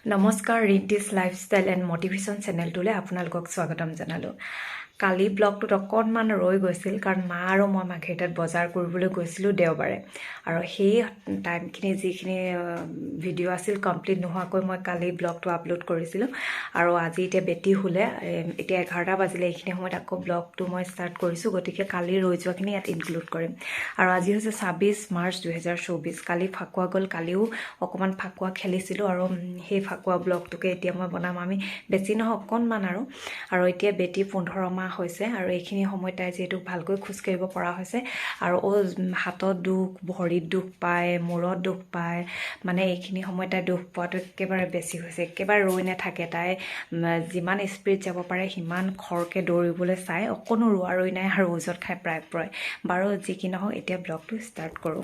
নমস্কাৰ ৰিণ্টিছ lifestyle and motivation চেনেলটোলৈ আপোনালোকক স্বাগতম জনালোঁ। কালি ব্লগটোত অকণমান ৰৈ গৈছিল কাৰণ মা আৰু মই মাৰ্কেটত বজাৰ কৰিবলৈ গৈছিলোঁ দেওবাৰে, আৰু সেই টাইমখিনি যিখিনি ভিডিঅ' আছিল কমপ্লিট নোহোৱাকৈ মই কালি ব্লগটো আপলোড কৰিছিলোঁ। আৰু আজি এতিয়া বেটি শুলে, এতিয়া 11টা বাজিলে, এইখিনি সময়ত আকৌ ব্লগটো মই ষ্টাৰ্ট কৰিছোঁ, গতিকে কালি ৰৈ যোৱাখিনি ইয়াত ইনক্লুড কৰিম। আৰু আজি হৈছে 26 মাৰ্চ 2024। কালি ফাকুৱা গ'ল, কালিও অকণমান ফাকুৱা খেলিছিলোঁ, আৰু সেই ফাকুৱা ব্লগটোকে এতিয়া মই বনাম। আমি বেছি নহয় অকণমান, আৰু এতিয়া বেটি 15 মাহ হৈছে, আৰু এইখিনি সময়ত তাই যিহেতু ভালকৈ খোজকাঢ়িব পৰা হৈছে, আৰু হাতত দুখ, ভৰিত দুখ পায়, মূৰত দুখ পায়, মানে এইখিনি সময়ত তাই দুখ পোৱাটো একেবাৰে বেছি হৈছে। একেবাৰে ৰৈ নাথাকে, তাই যিমান স্পীড যাব পাৰে সিমান খৰকৈ দৌৰিবলৈ চাই, অকণো ৰোৱা ৰৈ নাই, আৰু ওজত খাই প্ৰায়। বাৰু যি কি নহওক, এতিয়া ব্লগটো ষ্টাৰ্ট কৰোঁ।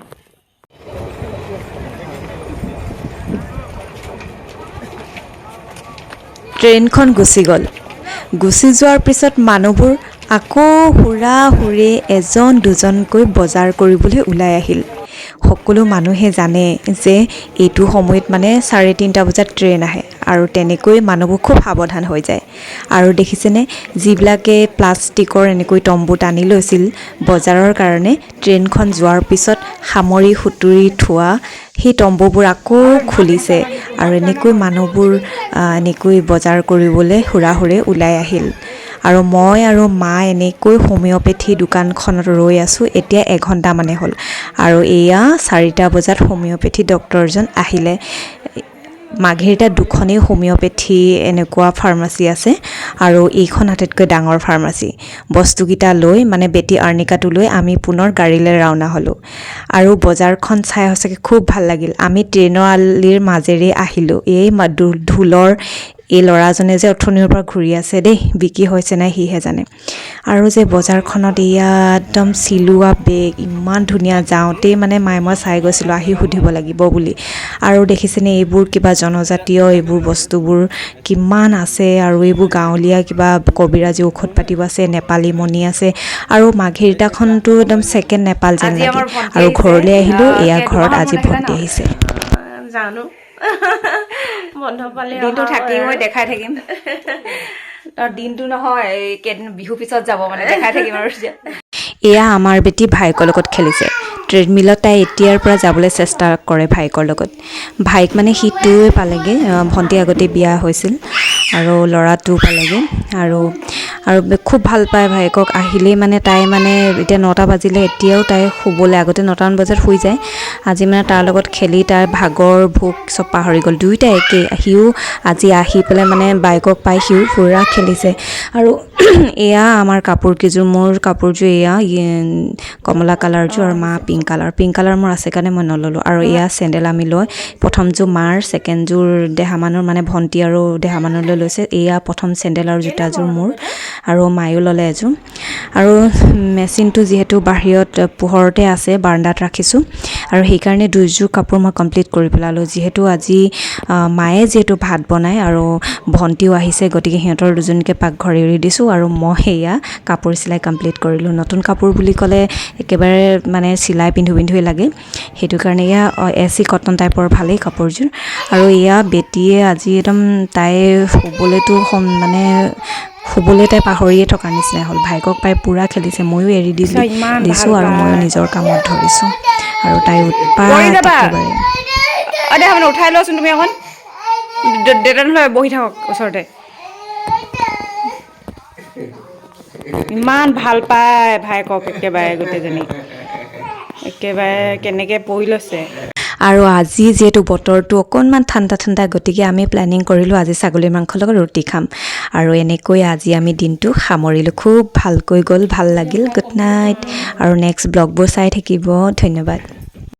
ট্ৰেইনখন গুচি গ'ল। গুচি যোৱাৰ পিছত মানুহবোৰ আকৌ হুৰা-হুৰে এজন দুজনকৈ বজাৰ কৰিবলৈ ওলাই আহিল। সকলো মানুহে জানে যে এইটো সময়ত মানে 3:30 বজাত ট্ৰেইন আহে, আৰু তেনেকৈ মানুহবোৰ খুব সাৱধান হৈ যায়। আৰু দেখিছেনে, যিবিলাকে প্লাষ্টিকৰ এনেকৈ তম্বু টানি লৈছিল বজাৰৰ কাৰণে, ট্ৰেইনখন যোৱাৰ পিছত সামৰি সুতুৰি থোৱা সেই তম্বুবোৰ আকৌ খুলিছে, আৰু এনেকৈ মানুহবোৰ এনেকৈ বজাৰ কৰিবলৈ হুৰা-হুৰে ওলাই আহিল। আৰু মই আৰু মা এনেকৈ হোমিঅ'পেথি দোকানখনত ৰৈ আছোঁ। এতিয়া 1 ঘণ্টামানে হ'ল, আৰু এয়া 4টা বজাত হোমিঅ'পেথি ডক্টৰজন আহিলে। মাঘেৰিটাত 2খনেই হোমিঅ'পেথি এনেকুৱা ফাৰ্মাচী আছে, আৰু এইখন আটাইতকৈ ডাঙৰ ফাৰ্মাচী। বস্তুকেইটা লৈ, মানে বেটি আৰ্নিকাটো লৈ আমি পুনৰ গাড়ীলৈ ৰাওনা হ'লোঁ। আৰু বজাৰখন চাই সঁচাকৈ খুব ভাল লাগিল। আমি ট্ৰেইনৰ আলিৰ মাজেৰে আহিলোঁ। এই ঢোলৰ এই ল'ৰাজনে যে অথনিৰ পৰা ঘূৰি আছে দেই, বিক্ৰী হৈছে নাই সিহে জানে। আৰু যে বজাৰখনত এয়া একদম চিলোৱা বেগ ইমান ধুনীয়া, যাওঁতেই মানে মায়ে মই চাই গৈছিলোঁ আহি সুধিব লাগিব বুলি। আৰু দেখিছেনে, এইবোৰ কিবা জনজাতীয় এইবোৰ বস্তুবোৰ কিমান আছে, আৰু এইবোৰ গাঁৱলীয়া কিবা কবিৰাজী ঔষধ পাতিও আছে, নেপালী মণি আছে, আৰু মাঘেৰিটাখনতো একদম ছেকেণ্ড নেপাল যেন লাগে। আৰু ঘৰলৈ আহিলোঁ, এয়া ঘৰত আজি ভণ্টি আহিছে। জানো বন্ধ পালে দিনটো থাকি মই দেখাই থাকিম। দিনটো নহয়, কেইদিন বিহু পিছত যাব, মানে দেখাই থাকিম আৰু। এয়া আমাৰ বেটি ভাইকৰ লগত খেলিছে। ট্ৰেডমিলত তাই এতিয়াৰ পৰা যাবলৈ চেষ্টা কৰে ভাইকৰ লগত। ভাইক মানে সি 2 পালেগৈ, ভণ্টি আগতে বিয়া হৈছিল, আৰু ল'ৰাটো পালেগৈ, আৰু খুব ভাল পায় ভাইকক। আহিলেই মানে তাই মানে এতিয়া 9টা বাজিলে, এতিয়াও তাই শুবলৈ, আগতে 9টামান বজাত শুই যায়। আজি মানে তাৰ লগত খেলি তাইৰ ভাগৰ ভোক চব পাহৰি গ'ল। দুয়োটা একেই। সিও আজি আহি পেলাই মানে বাইকক পাই সিও পুৰা খেলিছে। আৰু এয়া আমাৰ কাপোৰকেইযোৰ, মোৰ কাপোৰযোৰ এয়া কমলা কালাৰযোৰ, আৰু মা পিংক কালাৰ মোৰ আছে কাৰণে মই নল'লোঁ। আৰু এয়া চেণ্ডেল আমি লৈ, প্ৰথমযোৰ মাৰ, ছেকেণ্ডযোৰ দেহামানুৰ, মানে ভণ্টি আৰু দেহামানুলৈ লৈছে। এয়া প্ৰথম চেণ্ডেল আৰু জোতাযোৰ মোৰ, আৰু মায়ো ল'লে এযোৰ। আৰু মেচিনটো যিহেতু বাহিৰত পোহৰতে আছে, বাৰাণ্ডাত ৰাখিছোঁ, আৰু সেইকাৰণে 2যোৰ কাপোৰ মই কমপ্লিট কৰি পেলালোঁ। যিহেতু আজি মায়ে যিহেতু ভাত বনায়, আৰু ভণ্টিও আহিছে, গতিকে সিহঁতৰ দুজনীকে পাকঘৰ এৰি দিছোঁ, আৰু মই সেয়া কাপোৰ চিলাই কমপ্লিট কৰিলোঁ। নতুন কাপোৰ বুলি ক'লে একেবাৰে মানে চিলাই পিন্ধোৱে লাগে, সেইটো কাৰণে এয়া AC কটন টাইপৰ ভালেই কাপোৰযোৰ। আৰু এয়া বেটিয়ে আজি একদম তাই শুবলৈতো মানে শুবলৈ তাই পাহৰিয়ে থকাৰ নিচিনা হ'ল। ভাইকক পাই পূৰা খেলিছে, ময়ো এৰি দিছোঁ, আৰু ময়ো নিজৰ কামত ধৰিছোঁ, আৰু তাই উৎপাত একেবাৰে। মানে উঠাই লোৱাচোন তুমি অকণ, দেউতা নহ'লে বহি থাকক ওচৰতে। ইমান ভাল পায় ভাইকক একেবাৰে, গোটেইজনী একেবাৰে কেনেকৈ পৰি লৈছে। আৰু আজি যিহেতু বতৰটো অকণমান ঠাণ্ডা, গতিকে আমি প্লেনিং কৰিলোঁ আজি ছাগলী মাংসৰ লগত ৰুটি খাম। আৰু এনেকৈ আজি আমি দিনটো সামৰিলোঁ। খুব ভালকৈ গ'ল, ভাল লাগিল। গুড নাইট, আৰু নেক্সট ব্লগবোৰ চাই থাকিব। ধন্যবাদ।